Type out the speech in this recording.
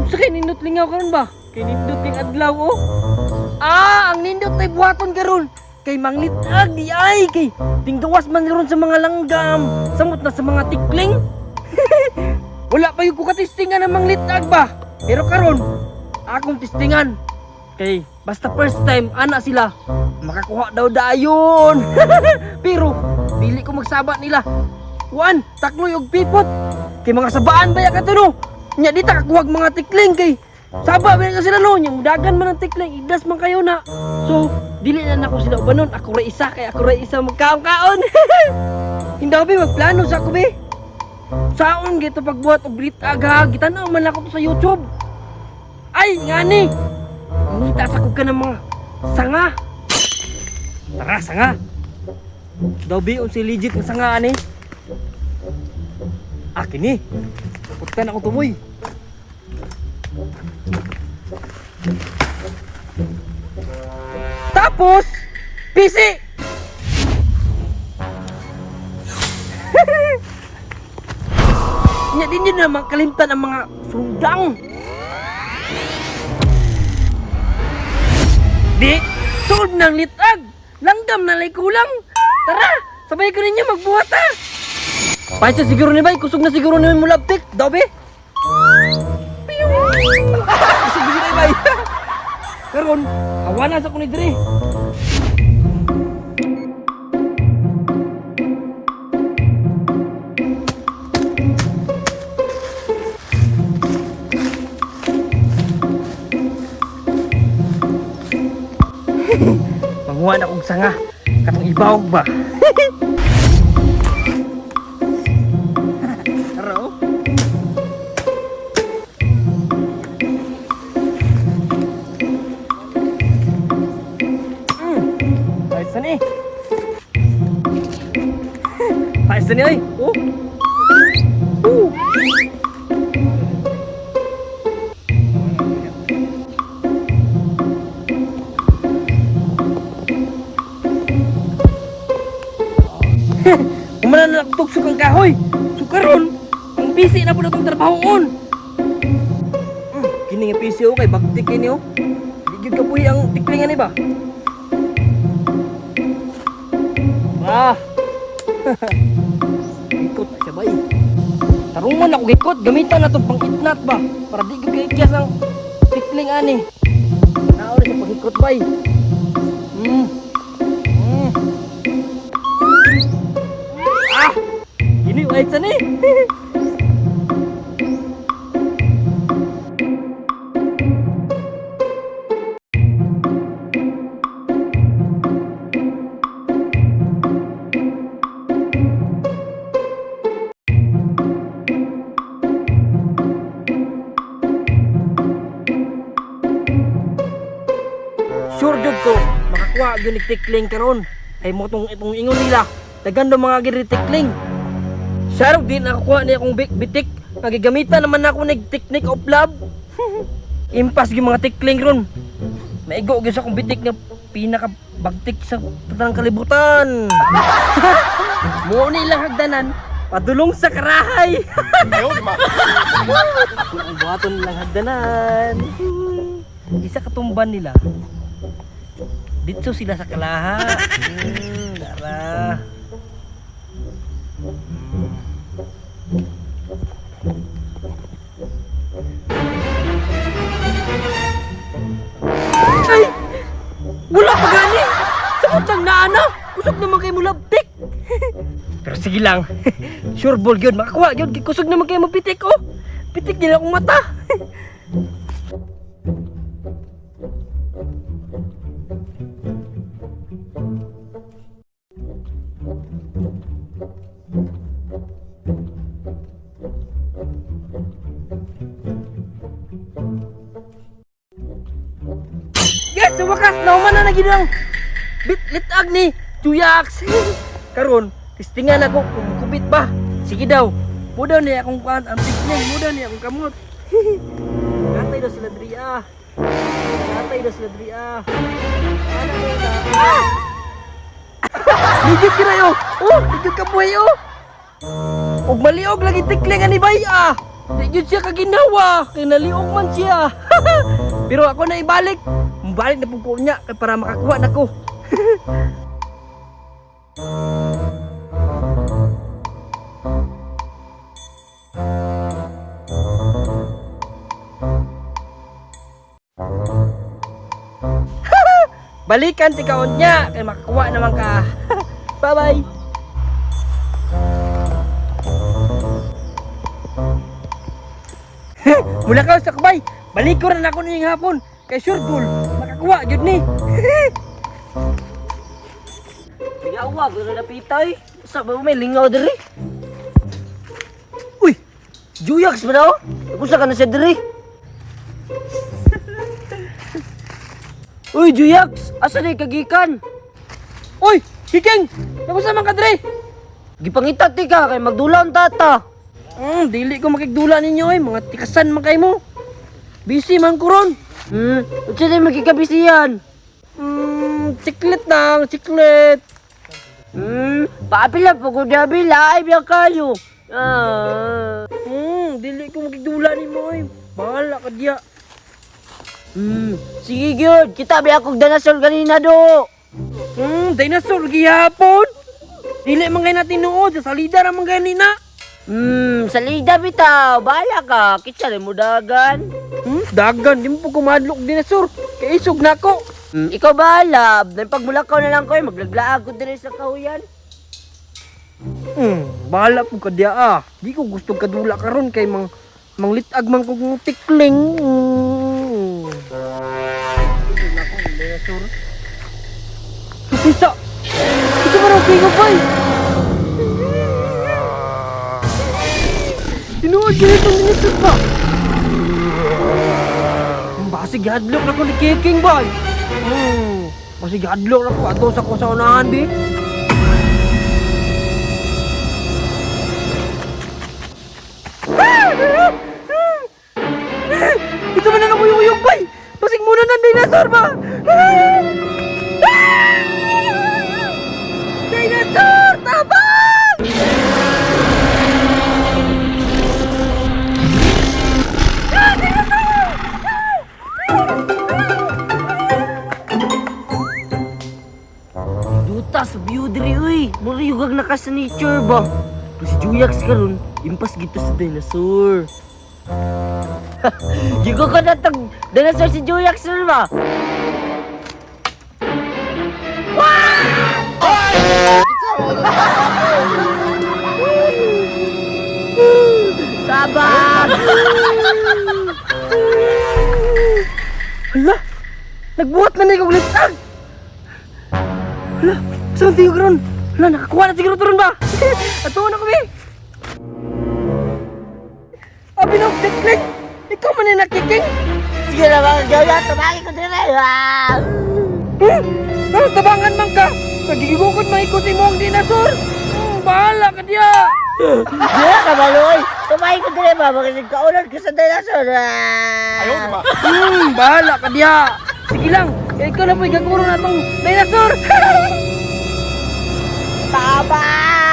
Sa kay nindot lingaw karon ba? Kay nindot ning adlaw oh. Ah, ang nindot ay buhaton karon. Kay manglitag di ay kay tinggawas man ron sa mga langgam, samot na sa mga tikling. Wala pa yung kukatistingan ng manglitag ba? Pero karon, akong tistingan. Kay basta first time ana sila, makakuha daw dayon. Pero dili ko magsaba nila. Kuan, takloy og pipot. Kay mga sabaan ba ya katuno? Nya di ta kakuhag mga tikling kay saba ba ka sila no, yung dagan man ang tikling, idas man kayo na. So, dili na nako sila ubanon, ako ra isa kay ako ra isa magkaon-kaon. Hindi ba magplano sa ako be? Saon gito pagbuhat og litag ha, gitanaw man ako to sa YouTube. Ay, ngani. Ngita sa ko ka ng mga sanga. Tara, sanga. Daw biyon si legit ng sanga ani. Akin ni. Putan ako tumoy. Tapos, PC. Nya din yun naman kalimtan ang mga sundang. Di, solve ng litag. Langgam na lay kulang. Tara, sabay ko ninyo magbuhat ha. Paisa siguro ni bay, kusog na siguro ni mulabtik. Daw be? Kusog na ni bay. Karon, awanan sa ko ni Dre. Manguha na kong sanga, katong ibawag ba? Haro? Ayos na ni. Ayos na ni ay. Oh. Kumana na tugsok ang kahoy. So karon, ang PC na po na itong trabahoon. Kini nga PC o kay baktik kini o. Di ka buhi ang tiklingan ni ba? Ah. Ikot na siya ba eh. Tarungan ako gikot, gamitan na itong pang-itnat ba? Para di ka kaikyas ang tikling ani. Naon sa pag-ikot ba eh. Ah! Gini wait sa ni. Sure jud ko makakuha gyud tikling karon. Ay mo itong ingon nila. Dagan do mga giri tikling. Sarap din nakuha niya akong bitik. Nagigamitan naman ako ng technique of love. Impas yung mga tikling ron. Maigo gyud sa akong bitik na pinakabagtik sa patang kalibutan. Mo ni lang hagdanan padulong sa karahay. Kung ang buhaton lang hagdanan. Isa katumban nila. Dito sila sa kalaha. Dara. Ay! Wala pa gani! Samot lang na ana! Kusog naman kayo mo labtik! Pero sige lang. Sure ball yun. Makakuha yun. Kusog naman kayo mo pitik oh! Pitik nila akong mata! Yes! Sa wakas! Nauman na naging ang litag ni Chuyaks! Karon, tistingan ako kung kubit ba. Sige daw. Mudaw niya akong kuhan ang tikling. Mudaw niya akong kamot. Natay daw sila Dria. Natay daw sila Dria. Ah! Ligid ka na yun! Oh! Ligid ka buhay oh! Huwag maliog lagi tikling ani bay ah! Di yun siya kaginawa. Kaya naliog man siya. Pero ako na ibalik. Mabalik na po niya para makakuha na ko. Balikan ti kaon niya kay makakuha naman ka. Bye-bye. Mula ka sa kabay. Balik ko rin ako niyong hapon. Kay sure goal. Makakuha jud ni. Yawa, pero napitay. Sa ba may lingaw diri? Uy, Juyax ba daw? Kusa ka na siya diri? Uy, Juyax, asa na kagikan? Uy, Kiking! Nakusa man ka dre? Gipangitat ti ka kay magdulaw ang tata. Dili ko makigdula ninyo mga tikasan man kay mo. Busy man ko ron. Unsa na magkikabisiyan? Siklet lang, siklet. Paapila po ko dabila ay biya kayo. Dili ko makigdula nimo Bahala ka diya. Sige gyud, kita biya kog danasol ganina do. Dinosaur gihapon. Dili man kay natin nuod sa salida ra man kay nina. Salida bitaw, bahala ka, kitsa rin mo dagan. Dagan, di mo po kumadlok dinosaur. Kay isog na ko. Ikaw bahala, pagmulakaw na lang ko maglaglaag ko dire sa kahuyan. Bahala po ka diya Di ko gusto kadula karon kay manglitag man kong tikling. Isog na ko dinosaur. Pisa. Ito ba raw kayo pa Tinuod ka itong dinosaur ba? Basig hadlok na ko ni Kiking ba? Basig hadlok na ko ato sa ko sa unahan di. Ito man na nakuyong-uyong ba? Basig muna ng dinosaur ba? Dinosaur! Tabang! Duta sa view diri uy, mura yugag na ka sa nature ba? Pero si Juyax karon, impas gito sa dinosaur. Gigo ka na tag dinosaur si Juyax sir ba? Tabang! Hala! Nagbuhat man na ikong litag! Hala! Saan tiyo karon? Hala! Nakakuha na siguro ito ron ba? Atuwa na kami! Abi na, tikling! Ikaw man na nakiking! Sige na mga Juyax, tumagi ko dire. Tabangan man ka! Nagigugod maikosi mo ang dinosaur! Bahala ka diya! Di ka baloy, tumagi ko dire ba? Bakit kaulan ka sa dinosaur? Bahala ka diya! Sige lang! Kaya ikaw na po'y gaguro na tong dinosaur! Tabang!